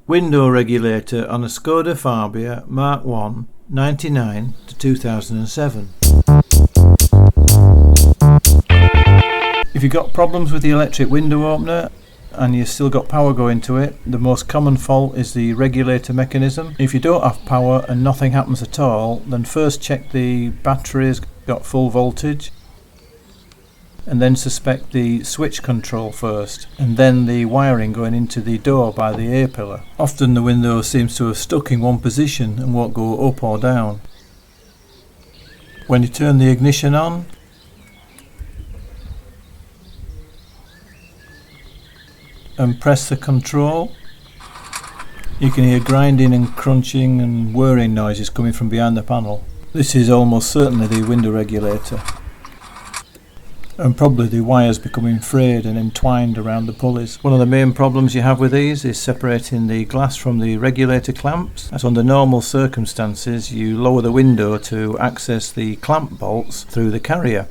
Window regulator on a Skoda Fabia MK1 99 to 2007. If you've got problems with the electric window opener and you've still got power going to it, the most common fault is the regulator mechanism. If you don't have power and nothing happens at all, then first check the battery's got full voltage, and then suspect the switch control first, and then the wiring going into the door by the A-pillar. Often the window seems to have stuck in one position and won't go up or down. When you turn the ignition on, and press the control, you can hear grinding and crunching and whirring noises coming from behind the panel. This is almost certainly the window regulator, and probably the wires becoming frayed and entwined around the pulleys. One of the main problems you have with these is separating the glass from the regulator clamps, as under normal circumstances you lower the window to access the clamp bolts through the carrier,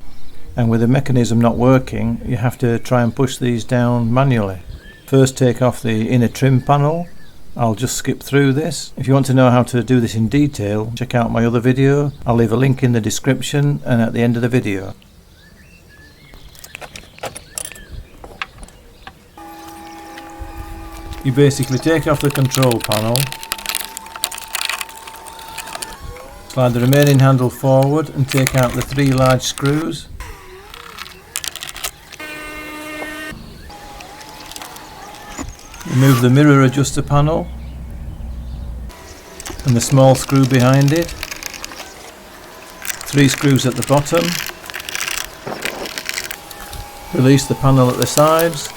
and with the mechanism not working you have to try and push these down manually. First take off the inner trim panel. I'll just skip through this. If you want to know how to do this in detail, check out my other video. I'll leave a link in the description and at the end of the video. You basically take off the control panel, slide the remaining handle forward and take out the 3 large screws. Remove the mirror adjuster panel and the small screw behind it. 3 screws at the bottom. Release the panel at the sides.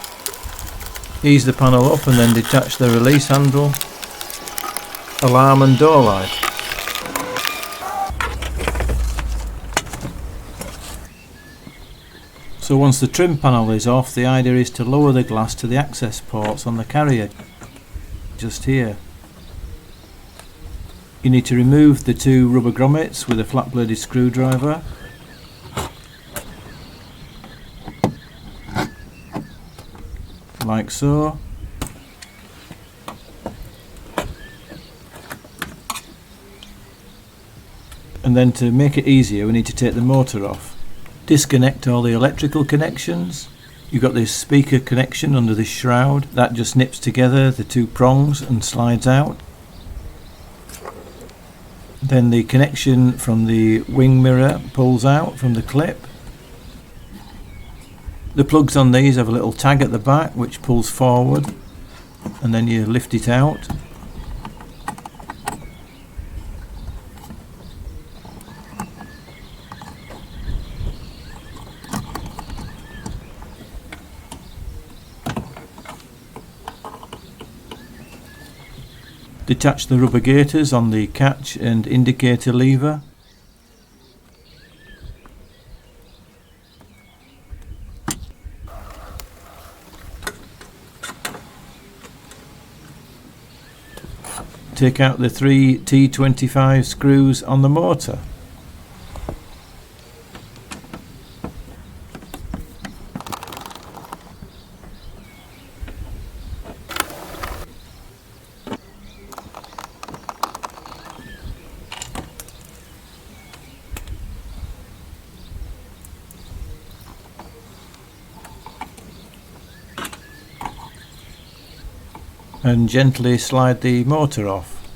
Ease the panel up and then detach the release handle, alarm and door light. So once the trim panel is off, the idea is to lower the glass to the access ports on the carrier, just here. You need to remove the 2 rubber grommets with a flat bladed screwdriver. Like so. And then to make it easier we need to take the motor off. Disconnect all the electrical connections. You've got this speaker connection under this shroud that just nips together the 2 prongs and slides out. Then the connection from the wing mirror pulls out from the clip. The plugs on these have a little tag at the back which pulls forward, and then you lift it out. Detach the rubber gaiters on the catch and indicator lever. Take out the 3 T25 screws on the motor. And gently slide the motor off.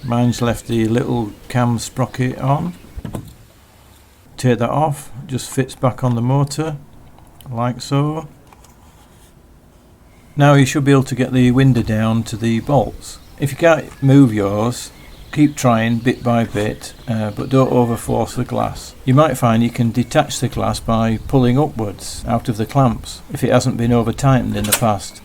Mine's left the little cam sprocket on. Take that off, just fits back on the motor like so. Now you should be able to get the window down to the bolts. If you can't move yours, keep trying bit by bit, but don't overforce the glass. You might find you can detach the glass by pulling upwards out of the clamps if it hasn't been over tightened in the past.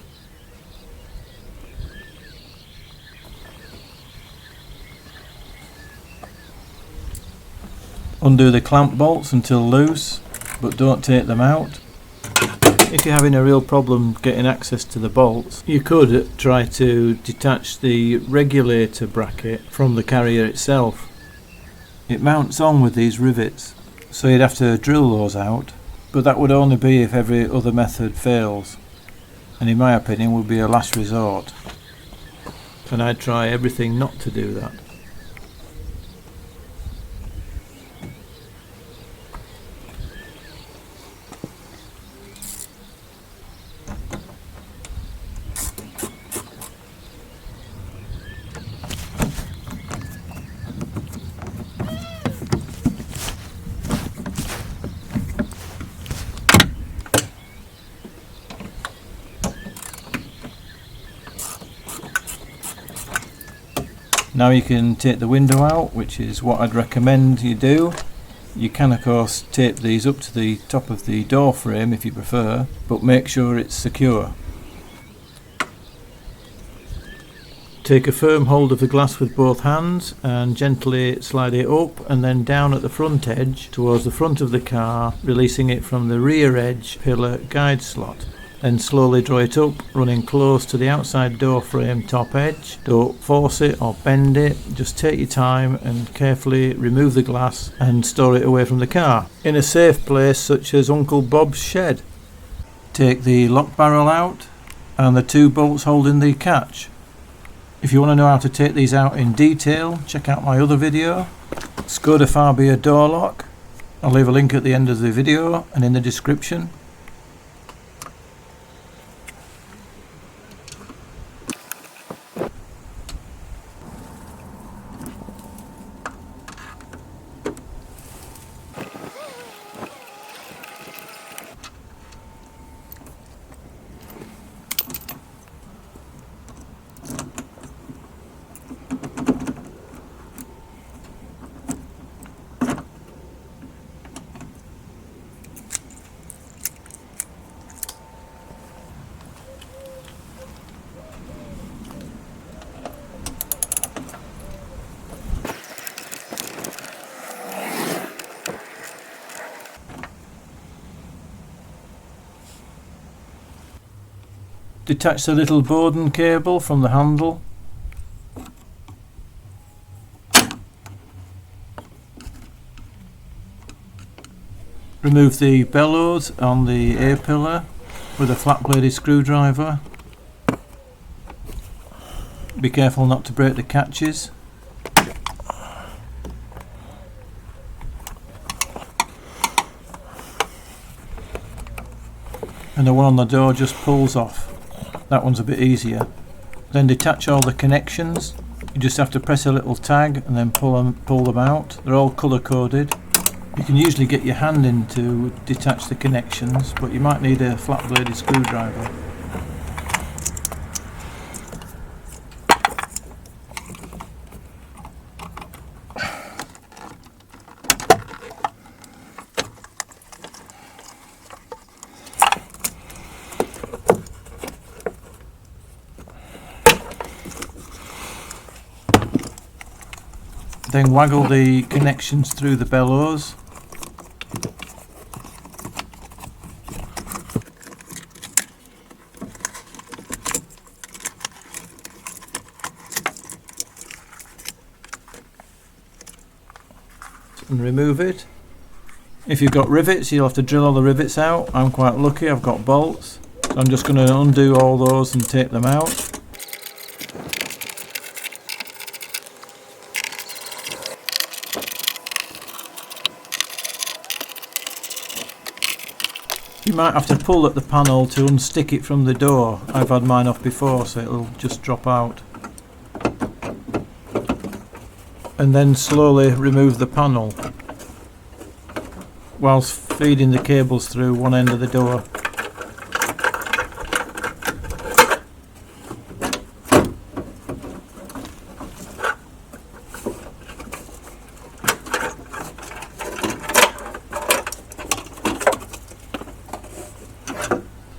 Undo the clamp bolts until loose, but don't take them out. If you're having a real problem getting access to the bolts, you could try to detach the regulator bracket from the carrier itself. It mounts on with these rivets, so you'd have to drill those out, but that would only be if every other method fails. and in my opinion would be a last resort, and I'd try everything not to do that. Now you can take the window out, which is what I'd recommend you do. You can of course tape these up to the top of the door frame if you prefer, but make sure it's secure. Take a firm hold of the glass with both hands and gently slide it up and then down at the front edge towards the front of the car, releasing it from the rear edge pillar guide slot. Then slowly draw it up, running close to the outside door frame top edge. Don't force it or bend it, just take your time and carefully remove the glass and store it away from the car, in a safe place such as Uncle Bob's shed. Take the lock barrel out and the two bolts holding the catch. If you want to know how to take these out in detail, check out my other video, Skoda Fabia door lock. I'll leave a link at the end of the video and in the description. Detach the little Bowden cable from the handle. Remove the bellows on the A-pillar with a flat bladed screwdriver. Be careful not to break the catches. And the one on the door just pulls off. That one's a bit easier. Then detach all the connections. You just have to press a little tag and then pull them out. They're all colour coded. You can usually get your hand in to detach the connections, but you might need a flat bladed screwdriver. Then waggle the connections through the bellows. And remove it. If you've got rivets, you'll have to drill all the rivets out. I'm quite lucky, I've got bolts. So I'm just going to undo all those and take them out. You might have to pull at the panel to unstick it from the door. I've had mine off before, so it'll just drop out. And then slowly remove the panel whilst feeding the cables through one end of the door.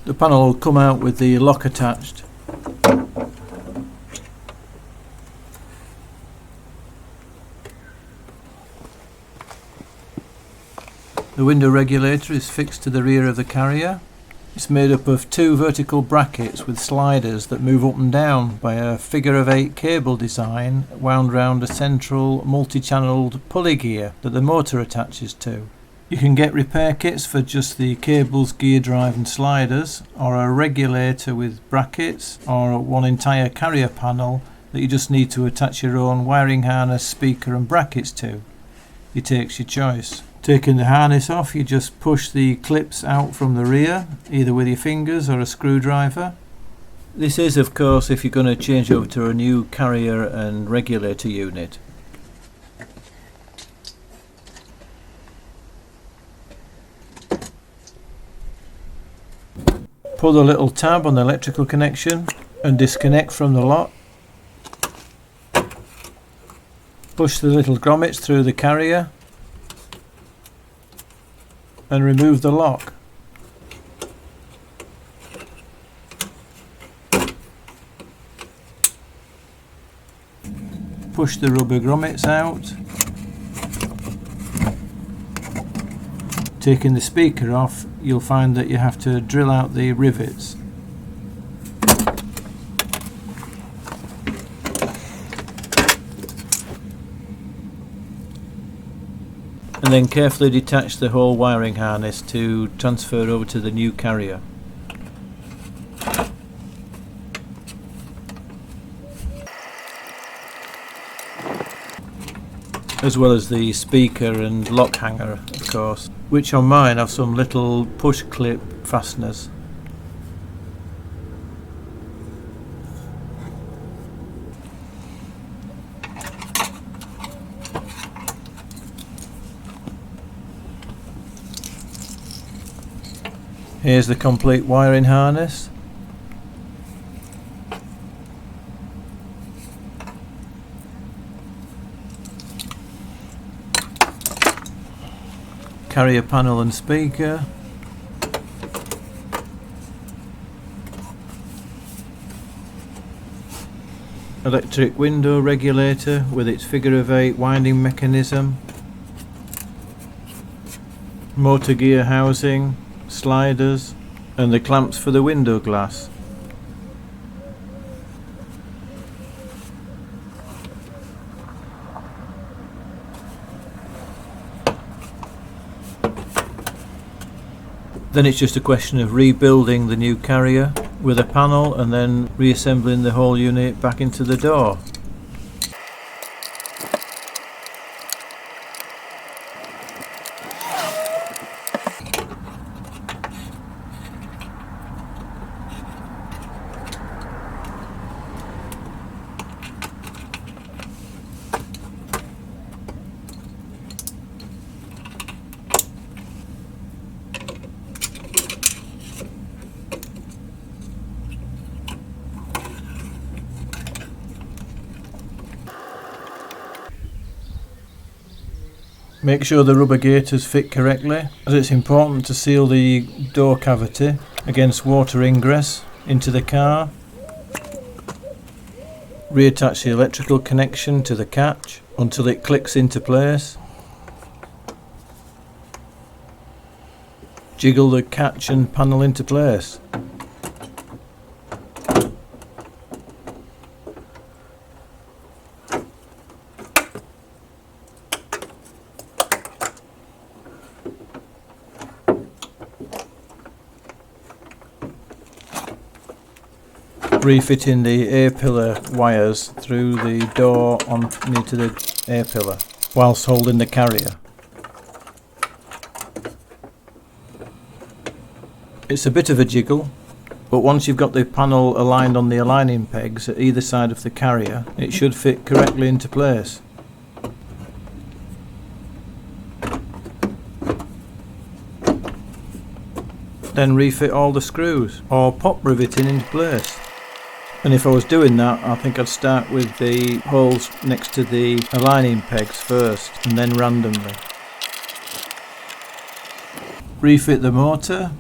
The panel will come out with the lock attached. The window regulator is fixed to the rear of the carrier. It's made up of two vertical brackets with sliders that move up and down by a figure of 8 cable design wound round a central multi-channeled pulley gear that the motor attaches to. You can get repair kits for just the cables, gear drive and sliders, or a regulator with brackets, or one entire carrier panel that you just need to attach your own wiring harness, speaker and brackets to. It takes your choice. Taking the harness off, you just push the clips out from the rear, either with your fingers or a screwdriver. This is, of course, if you're going to change over to a new carrier and regulator unit. Pull the little tab on the electrical connection and disconnect from the lot. Push the little grommets through the carrier and remove the lock. Push the rubber grommets out. Taking the speaker off, you'll find that you have to drill out the rivets. And then carefully detach the whole wiring harness to transfer over to the new carrier. As well as the speaker and lock hanger, of course, which on mine have some little push clip fasteners. Here's the complete wiring harness. Carrier panel and speaker. Electric window regulator with its figure of 8 winding mechanism. Motor gear housing, sliders and the clamps for the window glass. Then it's just a question of rebuilding the new carrier with a panel and then reassembling the whole unit back into the door. Make sure the rubber gaiters fit correctly, as it's important to seal the door cavity against water ingress into the car. Reattach the electrical connection to the catch until it clicks into place. Jiggle the catch and panel into place. Refitting the A-pillar wires through the door onto the A-pillar whilst holding the carrier. It's a bit of a jiggle, but once you've got the panel aligned on the aligning pegs at either side of the carrier, it should fit correctly into place. Then refit all the screws or pop riveting into place. And if I was doing that, I think I'd start with the holes next to the aligning pegs first and then randomly. Refit the motor.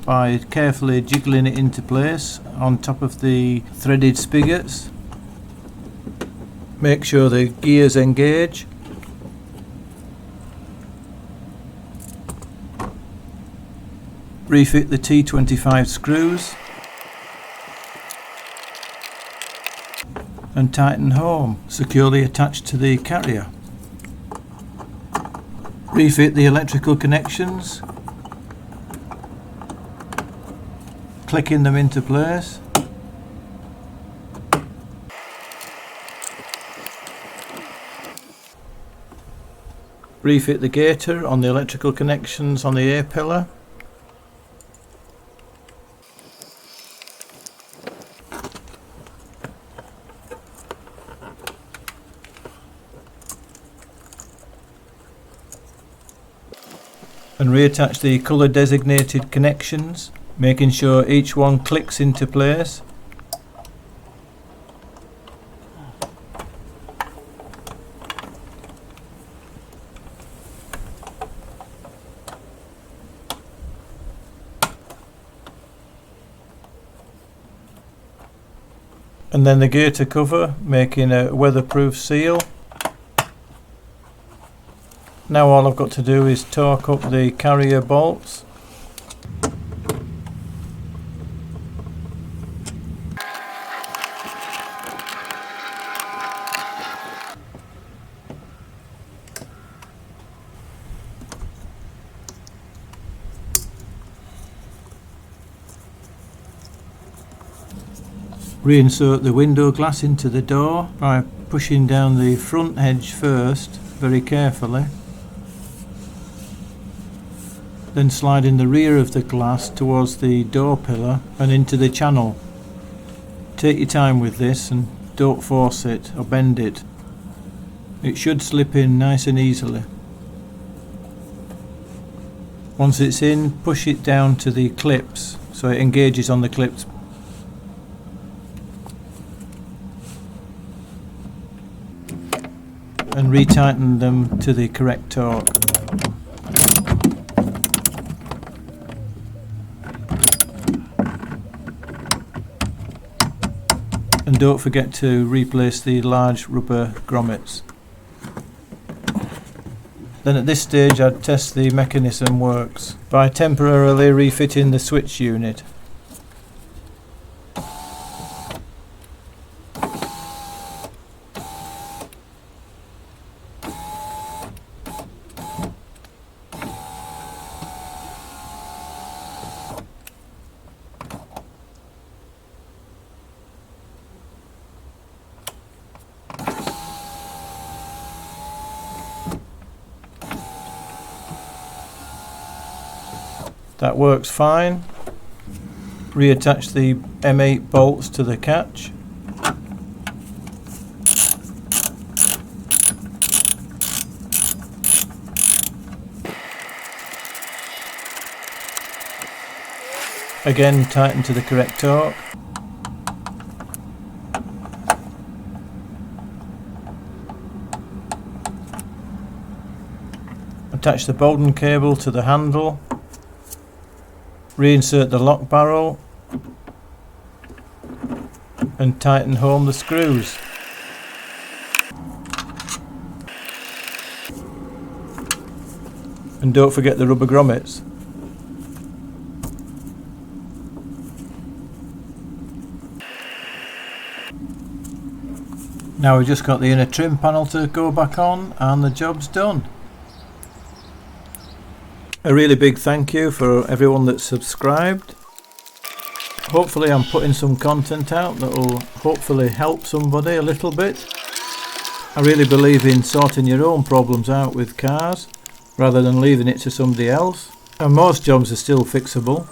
By carefully jiggling it into place on top of the threaded spigots. Make sure the gears engage. Refit the T25 screws. and tighten home, securely attached to the carrier. Refit the electrical connections, clicking them into place. Refit the gaiter on the electrical connections on the A-pillar. And reattach the colour designated connections, making sure each one clicks into place. And then the gaiter cover, making a weatherproof seal. Now all I've got to do is torque up the carrier bolts. Reinsert the window glass into the door by pushing down the front edge first, very carefully. Then sliding the rear of the glass towards the door pillar and into the channel. Take your time with this and don't force it or bend it. It should slip in nice and easily. Once it's in, push it down to the clips so it engages on the clips. And retighten them to the correct torque. And don't forget to replace the large rubber grommets. Then at this stage I'd test the mechanism works by temporarily refitting the switch unit. That works fine. Reattach the M8 bolts to the catch. Again, tighten to the correct torque. Attach the Bowden cable to the handle. Reinsert the lock barrel and tighten home the screws. And don't forget the rubber grommets. Now we've just got the inner trim panel to go back on and the job's done. A really big thank you for everyone that's subscribed. Hopefully I'm putting some content out that will hopefully help somebody a little bit. I really believe in sorting your own problems out with cars rather than leaving it to somebody else. And most jobs are still fixable,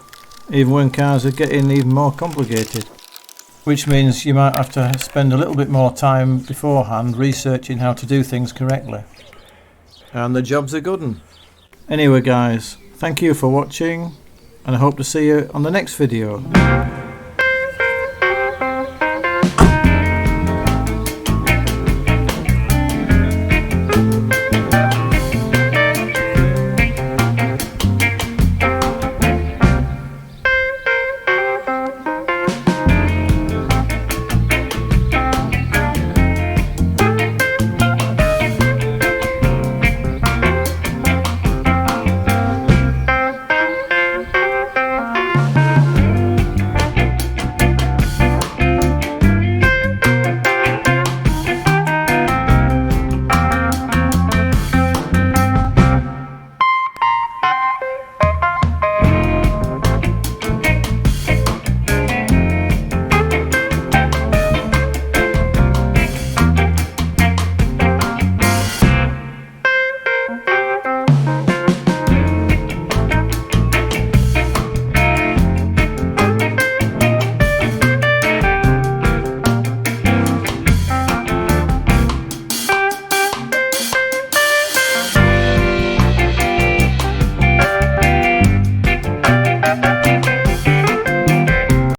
even when cars are getting even more complicated. Which means you might have to spend a little bit more time beforehand researching how to do things correctly. And the job's a good one. Anyway guys, thank you for watching and I hope to see you on the next video.